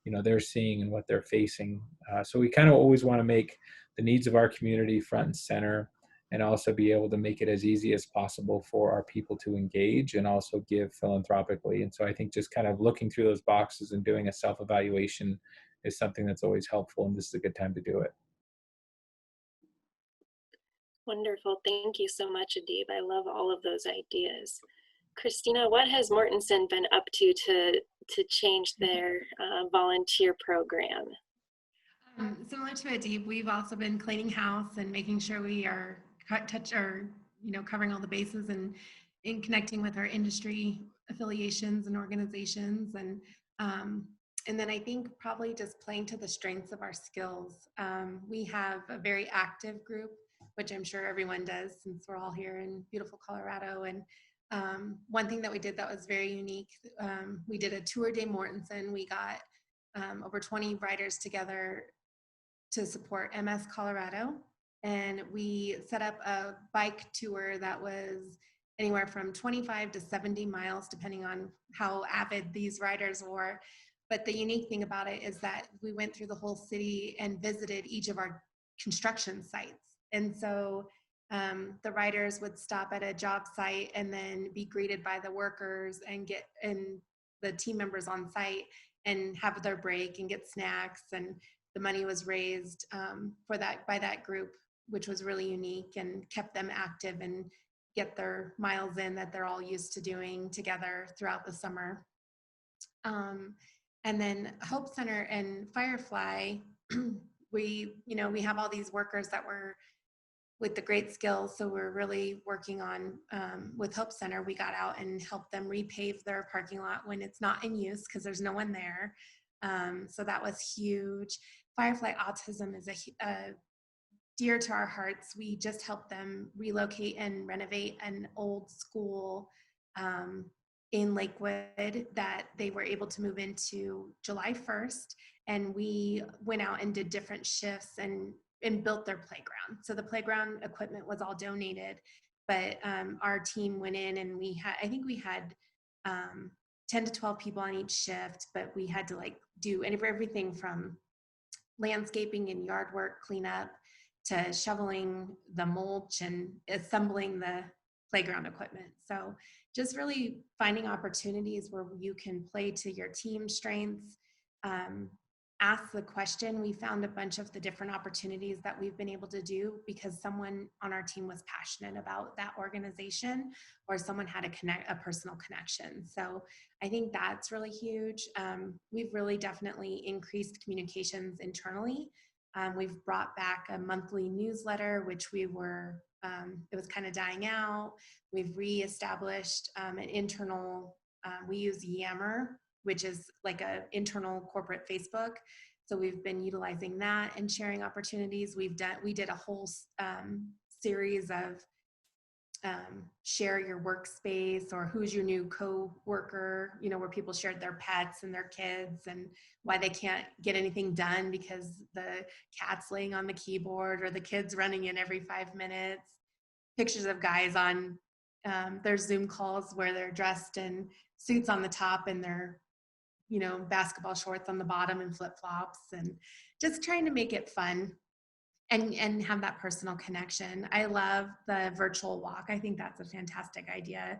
you know, they're seeing and what they're facing. So we kind of always want to make the needs of our community front and center, and also be able to make it as easy as possible for our people to engage and also give philanthropically. And so I think just kind of looking through those boxes and doing a self-evaluation is something that's always helpful, and this is a good time to do it. Wonderful. Thank you so much, Adeeb. I love all of those ideas. Christina, what has Mortenson been up to change their volunteer program? Similar to Adeeb, we've also been cleaning house and making sure we are covering all the bases and in connecting with our industry affiliations and organizations, and then I think probably just playing to the strengths of our skills. We have a very active group, which I'm sure everyone does since we're all here in beautiful Colorado. And one thing that we did that was very unique, we did a tour de Mortenson. We got over 20 riders together to support MS Colorado, and we set up a bike tour that was anywhere from 25 to 70 miles, depending on how avid these riders were. But the unique thing about it is that we went through the whole city and visited each of our construction sites. And so the riders would stop at a job site and then be greeted by the workers and the team members on site and have their break and get snacks. And the money was raised by that group, which was really unique and kept them active and get their miles in that they're all used to doing together throughout the summer. And then Hope Center and Firefly, we have all these workers that were with the great skills. So we're really working on, with Hope Center, we got out and helped them repave their parking lot when it's not in use because there's no one there. So that was huge. Firefly Autism is a dear to our hearts. We just helped them relocate and renovate an old school in Lakewood that they were able to move into July 1st. And we went out and did different shifts and built their playground. So the playground equipment was all donated, but our team went in and I think we had 10 to 12 people on each shift, but we had to like do everything from landscaping and yard work cleanup to shoveling the mulch and assembling the playground equipment. So just really finding opportunities where you can play to your team strengths, ask the question. We found a bunch of the different opportunities that we've been able to do because someone on our team was passionate about that organization, or someone had a personal connection. So I think that's really huge. We've really definitely increased communications internally. We've brought back a monthly newsletter, which it was kind of dying out. We've reestablished an internal, we use Yammer, which is like an internal corporate Facebook. So we've been utilizing that and sharing opportunities. We did a whole series of share your workspace, or who's your new co-worker, where people shared their pets and their kids and why they can't get anything done because the cat's laying on the keyboard or the kid's running in every 5 minutes. Pictures of guys on their Zoom calls where they're dressed in suits on the top and their basketball shorts on the bottom and flip-flops, and just trying to make it fun and have that personal connection. I love the virtual walk. I think that's a fantastic idea.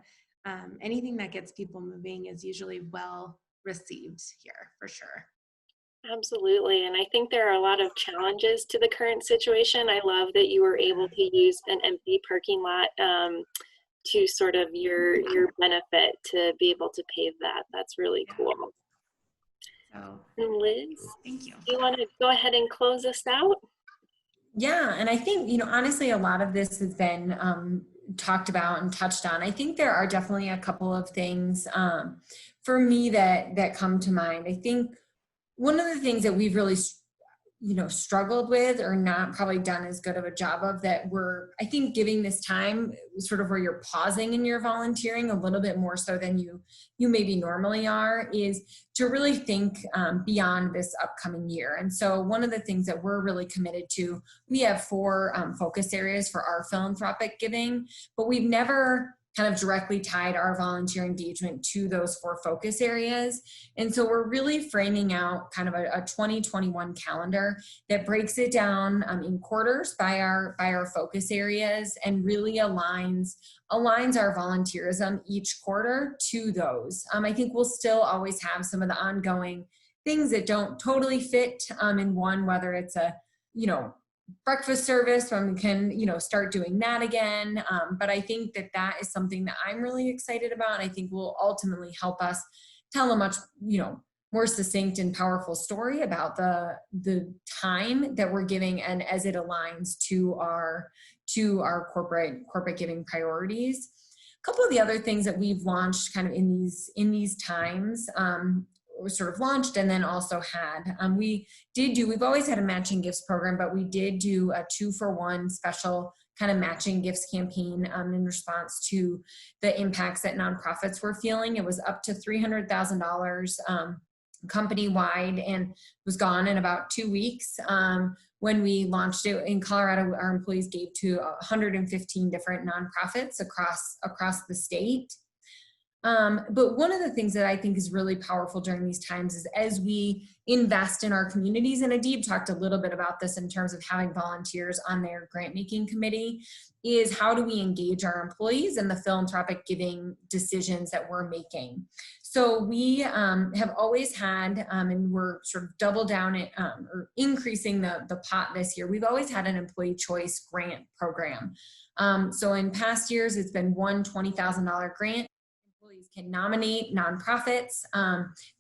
Anything that gets people moving is usually well received here, for sure. Absolutely. And I think there are a lot of challenges to the current situation. I love that you were able to use an empty parking lot to sort of your benefit to be able to pave that. That's really cool. So, Liz, thank you. Do you want to go ahead and close us out? Yeah, and I think, honestly, a lot of this has been talked about and touched on. I think there are definitely a couple of things for me that come to mind. I think one of the things that we've really struggled with, or not probably done as good of a job of, that we're, I think, giving this time sort of where you're pausing in your volunteering a little bit more so than you maybe normally are, is to really think beyond this upcoming year. And so one of the things that we're really committed to, we have 4 focus areas for our philanthropic giving, but we've never kind of directly tied our volunteer engagement to those 4 focus areas. And so we're really framing out kind of a 2021 calendar that breaks it down in quarters by our focus areas, and really aligns our volunteerism each quarter to those. I think we'll still always have some of the ongoing things that don't totally fit in one, whether it's a, breakfast service when we can, start doing that again. But I think that is something that I'm really excited about. And I think will ultimately help us tell a much, more succinct and powerful story about the time that we're giving, and as it aligns to our corporate giving priorities. A couple of the other things that we've launched kind of in these times, sort of launched and then also had, we've always had a matching gifts program, but we did do a 2-for-1 special kind of matching gifts campaign in response to the impacts that nonprofits were feeling. It was up to $300,000 company-wide, and was gone in about 2 weeks. When we launched it in Colorado, our employees gave to 115 different nonprofits across the state. But one of the things that I think is really powerful during these times is as we invest in our communities, and Adeeb talked a little bit about this in terms of having volunteers on their grant making committee, is how do we engage our employees in the philanthropic giving decisions that we're making. So we have always had, and we're sort of double down it, or increasing the pot this year, we've always had an employee choice grant program. So in past years, it's been one $20,000 grant. Employees can nominate nonprofits.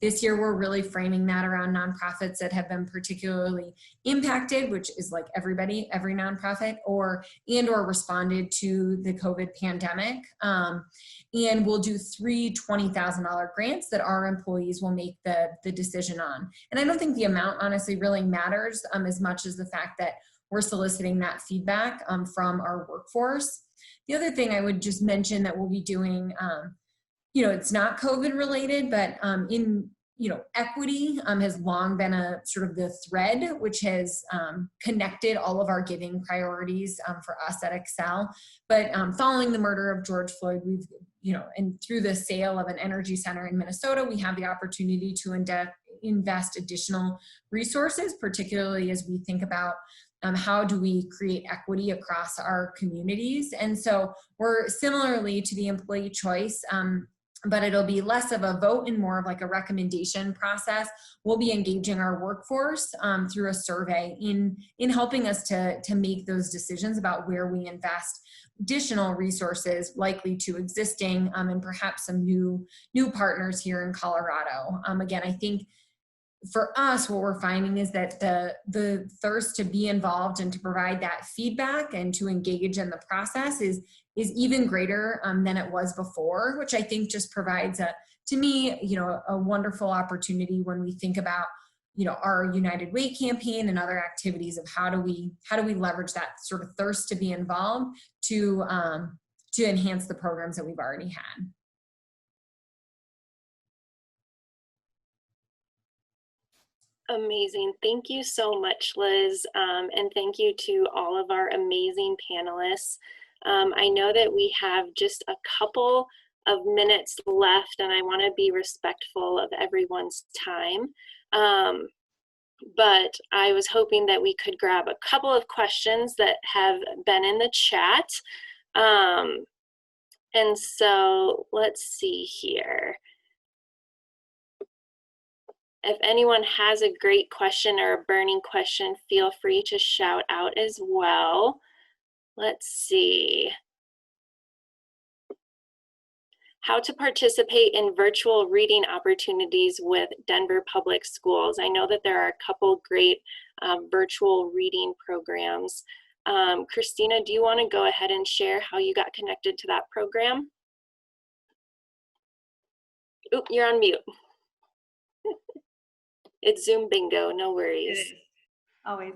This year, we're really framing that around nonprofits that have been particularly impacted, which is like every nonprofit, or responded to the COVID pandemic. And we'll do 3 $20,000 grants that our employees will make the decision on. And I don't think the amount honestly really matters as much as the fact that we're soliciting that feedback from our workforce. The other thing I would just mention that we'll be doing, it's not COVID related, but equity has long been a sort of the thread which has connected all of our giving priorities for us at Xcel. But following the murder of George Floyd, we've, and through the sale of an energy center in Minnesota, we have the opportunity to invest additional resources, particularly as we think about how do we create equity across our communities. And so we're similarly to the employee choice, but it'll be less of a vote and more of like a recommendation process. We'll be engaging our workforce through a survey in helping us to make those decisions about where we invest additional resources likely to existing and perhaps some new partners here in Colorado. Again, I think for us, what we're finding is that the thirst to be involved and to provide that feedback and to engage in the process is even greater than it was before, which I think just provides to me, a wonderful opportunity when we think about, our United Way campaign and other activities of how do we leverage that sort of thirst to be involved to enhance the programs that we've already had. Amazing. Thank you so much, Liz. And thank you to all of our amazing panelists. I know that we have just a couple of minutes left, and I want to be respectful of everyone's time. But I was hoping that we could grab a couple of questions that have been in the chat. And so let's see here. If anyone has a great question or a burning question, feel free to shout out as well. Let's see. How to participate in virtual reading opportunities with Denver Public Schools. I know that there are a couple great virtual reading programs. Christina, do you want to go ahead and share how you got connected to that program? Oop, you're on mute. It's Zoom bingo, no worries. Always.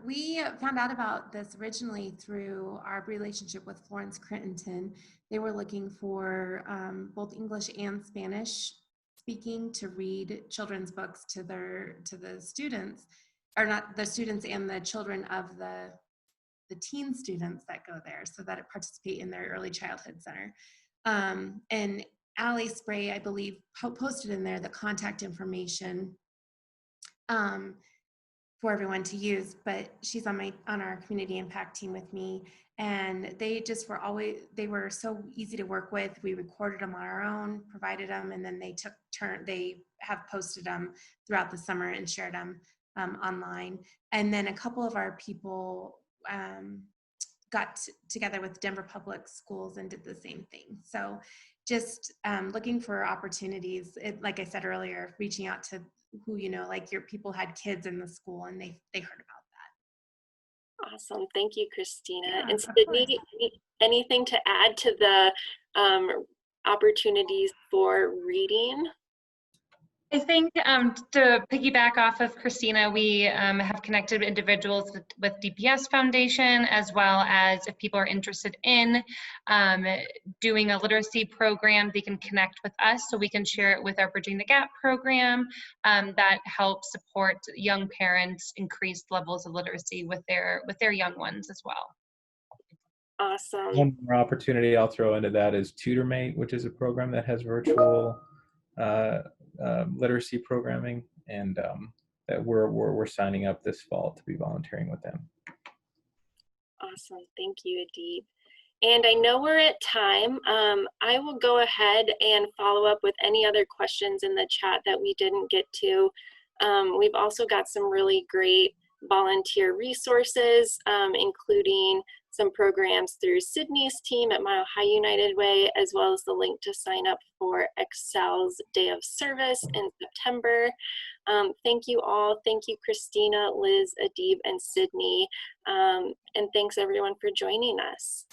We found out about this originally through our relationship with Florence Crittenden. They were looking for both English and Spanish speaking to read children's books to the students, or not the students and the children of the teen students that go there, so that it participate in their early childhood center. And Allie Spray, I believe, posted in there the contact information for everyone to use, but she's on our community impact team with me, and they were so easy to work with. We recorded them on our own, provided them, and then they have posted them throughout the summer and shared them online. And then a couple of our people got together with Denver Public Schools and did the same thing. So just looking for opportunities, like I said earlier, reaching out to who, like your people had kids in the school and they heard about that. Awesome. Thank you, Christina. Yeah, and Sydney, anything to add to the opportunities for reading? I think to piggyback off of Christina, we have connected individuals with DPS Foundation, as well as if people are interested in doing a literacy program, they can connect with us so we can share it with our Bridging the Gap program that helps support young parents increase levels of literacy with their young ones as well. Awesome. One more opportunity I'll throw into that is TutorMate, which is a program that has virtual literacy programming, and that we're signing up this fall to be volunteering with them. Awesome. Thank you, Adeeb. And I know we're at time. I will go ahead and follow up with any other questions in the chat that we didn't get to. We've also got some really great volunteer resources, including some programs through Sydney's team at Mile High United Way, as well as the link to sign up for Xcel's Day of Service in September. Thank you all. Thank you, Christina, Liz, Adeeb, and Sydney. And thanks everyone for joining us.